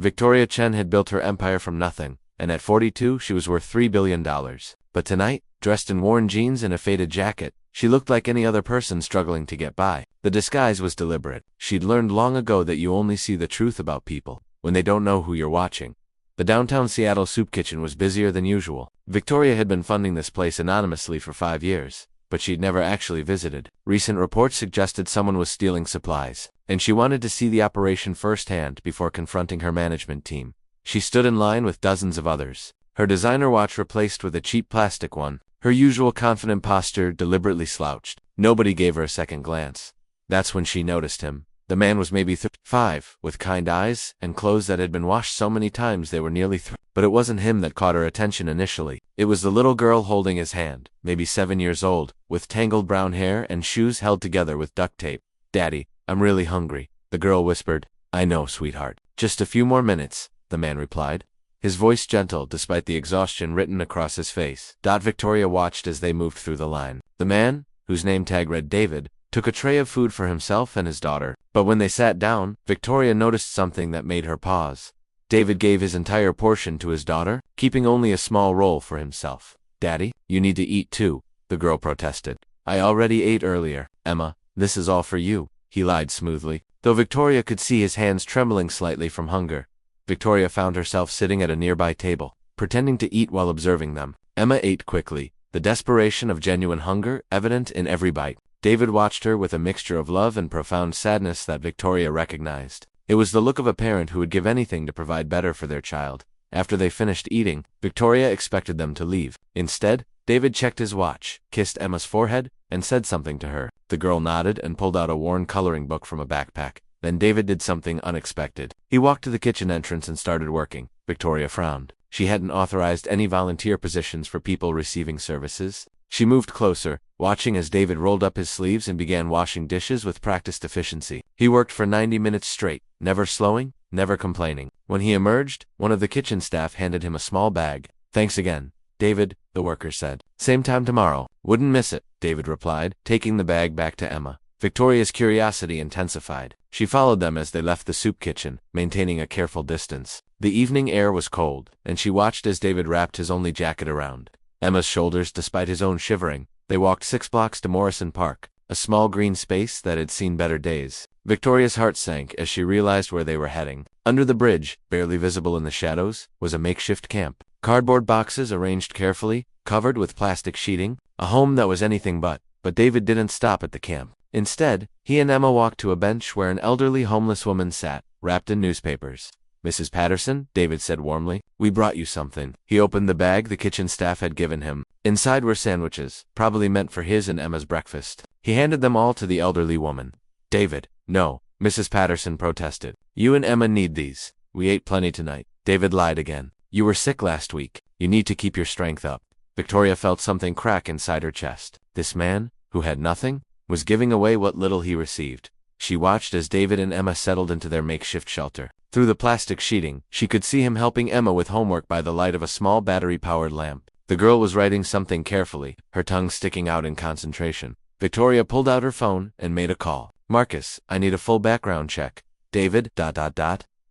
Victoria Chen had built her empire from nothing, and at 42 she was worth $3 billion. But tonight, dressed in worn jeans and a faded jacket, she looked like any other person struggling to get by. The disguise was deliberate. She'd learned long ago that you only see the truth about people when they don't know who you're watching. The downtown Seattle soup kitchen was busier than usual. Victoria had been funding this place anonymously for 5 years, but she'd never actually visited. Recent reports suggested someone was stealing supplies, and she wanted to see the operation firsthand before confronting her management team. She stood in line with dozens of others, her designer watch replaced with a cheap plastic one, her usual confident posture deliberately slouched. Nobody gave her a second glance. That's when she noticed him. The man was maybe 35, with kind eyes, and clothes that had been washed so many times they were nearly But it wasn't him that caught her attention initially. It was the little girl holding his hand, maybe 7 years old, with tangled brown hair and shoes held together with duct tape. "Daddy, I'm really hungry," the girl whispered. "I know, sweetheart. Just a few more minutes," the man replied, his voice gentle despite the exhaustion written across his face. Victoria watched as they moved through the line. The man, whose name tag read David, took a tray of food for himself and his daughter. But when they sat down, Victoria noticed something that made her pause. David gave his entire portion to his daughter, keeping only a small roll for himself. "Daddy, you need to eat too," the girl protested. "I already ate earlier, Emma. This is all for you," he lied smoothly. Though Victoria could see his hands trembling slightly from hunger, Victoria found herself sitting at a nearby table, pretending to eat while observing them. Emma ate quickly, the desperation of genuine hunger evident in every bite. David watched her with a mixture of love and profound sadness that Victoria recognized. It was the look of a parent who would give anything to provide better for their child. After they finished eating, Victoria expected them to leave. Instead, David checked his watch, kissed Emma's forehead, and said something to her. The girl nodded and pulled out a worn coloring book from a backpack. Then David did something unexpected. He walked to the kitchen entrance and started working. Victoria frowned. She hadn't authorized any volunteer positions for people receiving services. She moved closer, watching as David rolled up his sleeves and began washing dishes with practiced efficiency. He worked for 90 minutes straight, never slowing, never complaining. When he emerged, one of the kitchen staff handed him a small bag. "Thanks again, David," the worker said. "Same time tomorrow. Wouldn't miss it," David replied, taking the bag back to Emma. Victoria's curiosity intensified. She followed them as they left the soup kitchen, maintaining a careful distance. The evening air was cold, and she watched as David wrapped his only jacket around Emma's shoulders despite his own shivering. They walked 6 blocks to Morrison Park, a small green space that had seen better days. Victoria's heart sank as she realized where they were heading. Under the bridge, barely visible in the shadows, was a makeshift camp. Cardboard boxes arranged carefully, covered with plastic sheeting, a home that was anything but. But David didn't stop at the camp. Instead, he and Emma walked to a bench where an elderly homeless woman sat, wrapped in newspapers. "Mrs. Patterson," David said warmly, "we brought you something." He opened the bag the kitchen staff had given him. Inside were sandwiches, probably meant for his and Emma's breakfast. He handed them all to the elderly woman. "David, no," Mrs. Patterson protested. "You and Emma need these. We ate plenty tonight." David lied again. "You were sick last week. You need to keep your strength up." Victoria felt something crack inside her chest. This man, who had nothing, was giving away what little he received. She watched as David and Emma settled into their makeshift shelter. Through the plastic sheeting, she could see him helping Emma with homework by the light of a small battery-powered lamp. The girl was writing something carefully, her tongue sticking out in concentration. Victoria pulled out her phone and made a call. "Marcus, I need a full background check." "David, ..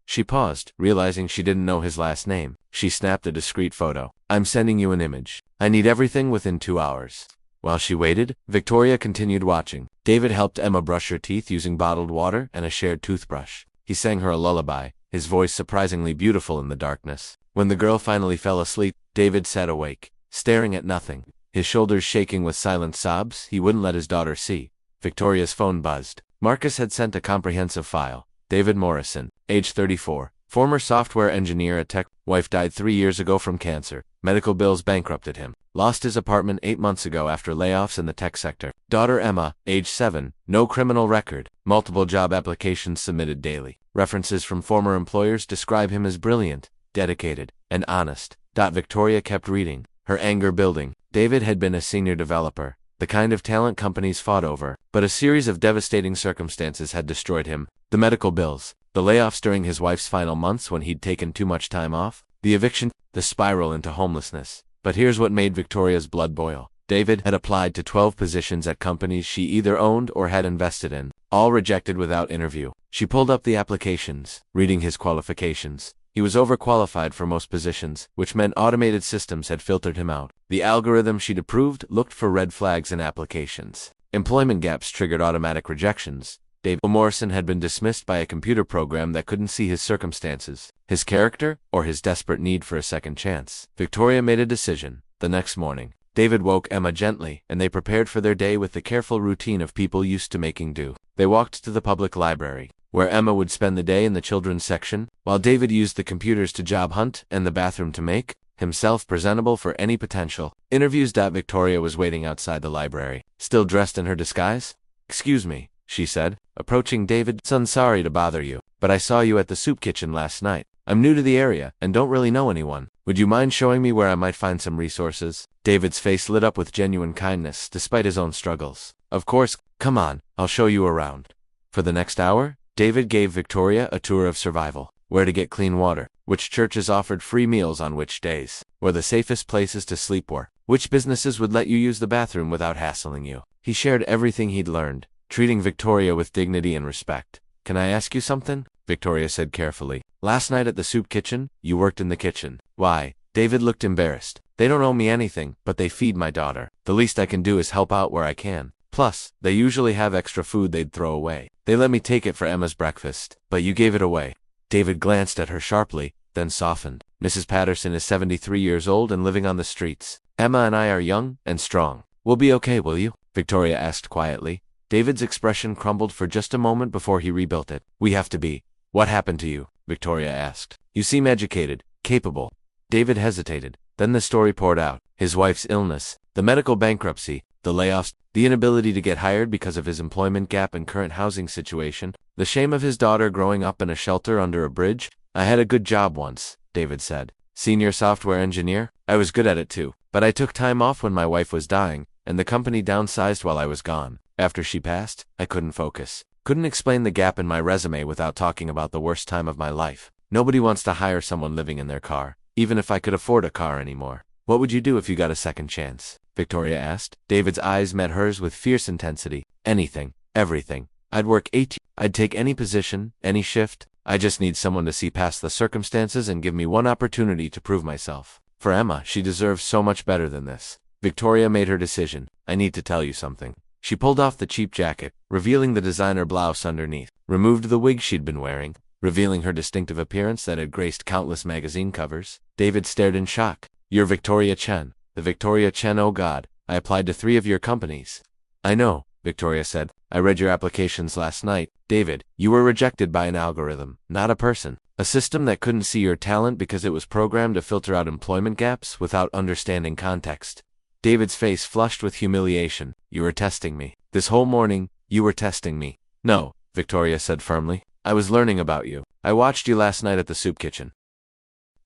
She paused, realizing she didn't know his last name. She snapped a discreet photo. "I'm sending you an image. I need everything within 2 hours." While she waited, Victoria continued watching. David helped Emma brush her teeth using bottled water and a shared toothbrush. He sang her a lullaby, his voice surprisingly beautiful in the darkness. When the girl finally fell asleep, David sat awake, staring at nothing, his shoulders shaking with silent sobs he wouldn't let his daughter see. Victoria's phone buzzed. Marcus had sent a comprehensive file. David Morrison, age 34, former software engineer at Tech. Wife died 3 years ago from cancer. Medical bills bankrupted him. Lost his apartment 8 months ago after layoffs in the tech sector. Daughter Emma, age 7, no criminal record. Multiple job applications submitted daily. References from former employers describe him as brilliant, dedicated, and honest. Victoria kept reading, her anger building. David had been a senior developer, the kind of talent companies fought over, but a series of devastating circumstances had destroyed him. The medical bills, the layoffs during his wife's final months when he'd taken too much time off, the eviction, the spiral into homelessness. But here's what made Victoria's blood boil. David had applied to 12 positions at companies she either owned or had invested in, all rejected without interview. She pulled up the applications, reading his qualifications. He was overqualified for most positions, which meant automated systems had filtered him out. The algorithm she'd approved looked for red flags in applications. Employment gaps triggered automatic rejections. David Morrison had been dismissed by a computer program that couldn't see his circumstances, his character, or his desperate need for a second chance. Victoria made a decision. The next morning, David woke Emma gently, and they prepared for their day with the careful routine of people used to making do. They walked to the public library, where Emma would spend the day in the children's section, while David used the computers to job hunt and the bathroom to make himself presentable for any potential interviews. Victoria was waiting outside the library, still dressed in her disguise. "Excuse me," she said, approaching David. "Son, sorry to bother you, but I saw you at the soup kitchen last night. I'm new to the area and don't really know anyone. Would you mind showing me where I might find some resources?" David's face lit up with genuine kindness, despite his own struggles. "Of course, come on, I'll show you around." For the next hour, David gave Victoria a tour of survival, where to get clean water, which churches offered free meals on which days, where the safest places to sleep were, which businesses would let you use the bathroom without hassling you. He shared everything he'd learned, treating Victoria with dignity and respect. "Can I ask you something?" Victoria said carefully. "Last night at the soup kitchen, you worked in the kitchen. Why?" David looked embarrassed. "They don't owe me anything, but they feed my daughter. The least I can do is help out where I can. Plus, they usually have extra food they'd throw away. They let me take it for Emma's breakfast, but you gave it away." David glanced at her sharply, then softened. "Mrs. Patterson is 73 years old and living on the streets. Emma and I are young and strong. We'll be okay, will you?" Victoria asked quietly. David's expression crumbled for just a moment before he rebuilt it. "We have to be." "What happened to you?" Victoria asked. "You seem educated, capable." David hesitated. Then the story poured out. His wife's illness, the medical bankruptcy, the layoffs, the inability to get hired because of his employment gap and current housing situation, the shame of his daughter growing up in a shelter under a bridge. "I had a good job once," David said. "Senior software engineer. I was good at it too. But I took time off when my wife was dying, and the company downsized while I was gone. After she passed, I couldn't focus. Couldn't explain the gap in my resume without talking about the worst time of my life. Nobody wants to hire someone living in their car, even if I could afford a car anymore." "What would you do if you got a second chance?" Victoria asked. David's eyes met hers with fierce intensity. "Anything. Everything. I'd work 8. I'd take any position, any shift. I just need someone to see past the circumstances and give me one opportunity to prove myself. For Emma, she deserves so much better than this." Victoria made her decision. "I need to tell you something." She pulled off the cheap jacket, revealing the designer blouse underneath, removed the wig she'd been wearing, revealing her distinctive appearance that had graced countless magazine covers. David stared in shock. "You're Victoria Chen." "The Victoria Chen, oh God. I applied to 3 of your companies." "I know," Victoria said. "I read your applications last night." "David, you were rejected by an algorithm, not a person. A system that couldn't see your talent because it was programmed to filter out employment gaps without understanding context." David's face flushed with humiliation. "You were testing me. This whole morning, you were testing me." "No," Victoria said firmly. "I was learning about you. I watched you last night at the soup kitchen.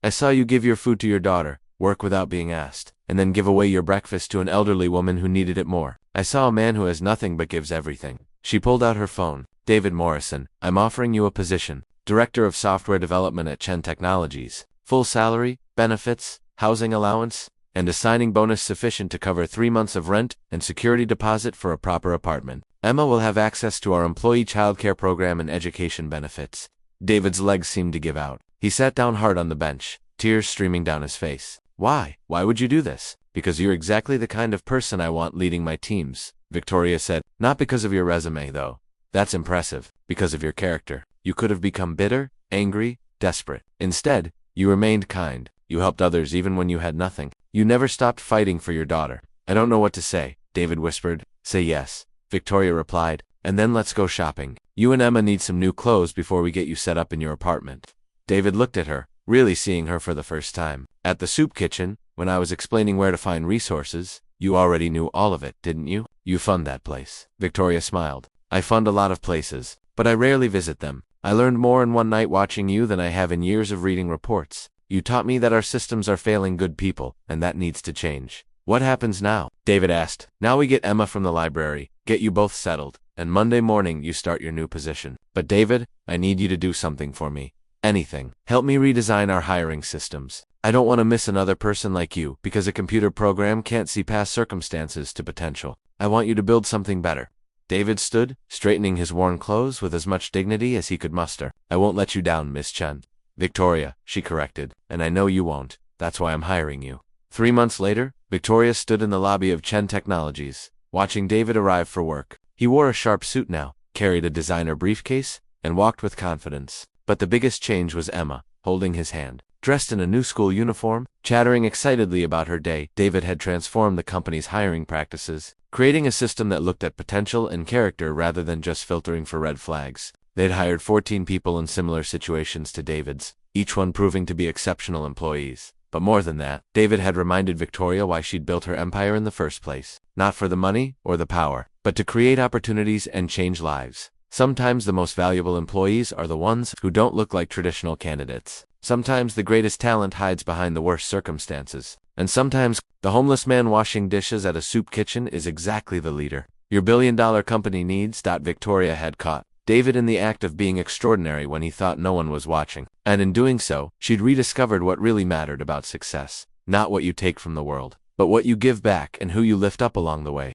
I saw you give your food to your daughter, work without being asked, and then give away your breakfast to an elderly woman who needed it more. I saw a man who has nothing but gives everything." She pulled out her phone. "David Morrison, I'm offering you a position, Director of Software Development at Chen Technologies. Full salary, benefits, housing allowance, and a signing bonus sufficient to cover 3 months of rent and security deposit for a proper apartment. Emma will have access to our employee childcare program and education benefits." David's legs seemed to give out. He sat down hard on the bench, tears streaming down his face. "Why? Why would you do this?" "Because you're exactly the kind of person I want leading my teams," Victoria said. "Not because of your resume, though. That's impressive. Because of your character. You could have become bitter, angry, desperate. Instead, you remained kind. You helped others even when you had nothing. You never stopped fighting for your daughter." "I don't know what to say," David whispered. "Say yes," Victoria replied, "and then let's go shopping. You and Emma need some new clothes before we get you set up in your apartment." David looked at her, really seeing her for the first time. "At the soup kitchen, when I was explaining where to find resources, you already knew all of it, didn't you?" "You fund that place." Victoria smiled. "I fund a lot of places, but I rarely visit them. I learned more in one night watching you than I have in years of reading reports. You taught me that our systems are failing good people, and that needs to change." "What happens now?" David asked. "Now we get Emma from the library, get you both settled, and Monday morning you start your new position. But David, I need you to do something for me. Anything. Help me redesign our hiring systems. I don't want to miss another person like you because a computer program can't see past circumstances to potential. I want you to build something better." David stood, straightening his worn clothes with as much dignity as he could muster. "I won't let you down, Miss Chen. Victoria, she corrected, and I know you won't. That's why I'm hiring you. 3 months later, Victoria stood in the lobby of Chen Technologies, watching David arrive for work. He wore a sharp suit now, carried a designer briefcase, and walked with confidence. But the biggest change was Emma, holding his hand. Dressed in a new school uniform, chattering excitedly about her day, David had transformed the company's hiring practices, creating a system that looked at potential and character rather than just filtering for red flags. They'd hired 14 people in similar situations to David's, each one proving to be exceptional employees. But more than that, David had reminded Victoria why she'd built her empire in the first place. Not for the money or the power, but to create opportunities and change lives. Sometimes the most valuable employees are the ones who don't look like traditional candidates. Sometimes the greatest talent hides behind the worst circumstances. And sometimes, the homeless man washing dishes at a soup kitchen is exactly the leader your billion-dollar company needs. Victoria had caught David in the act of being extraordinary when he thought no one was watching. And in doing so, she'd rediscovered what really mattered about success. Not what you take from the world, but what you give back and who you lift up along the way.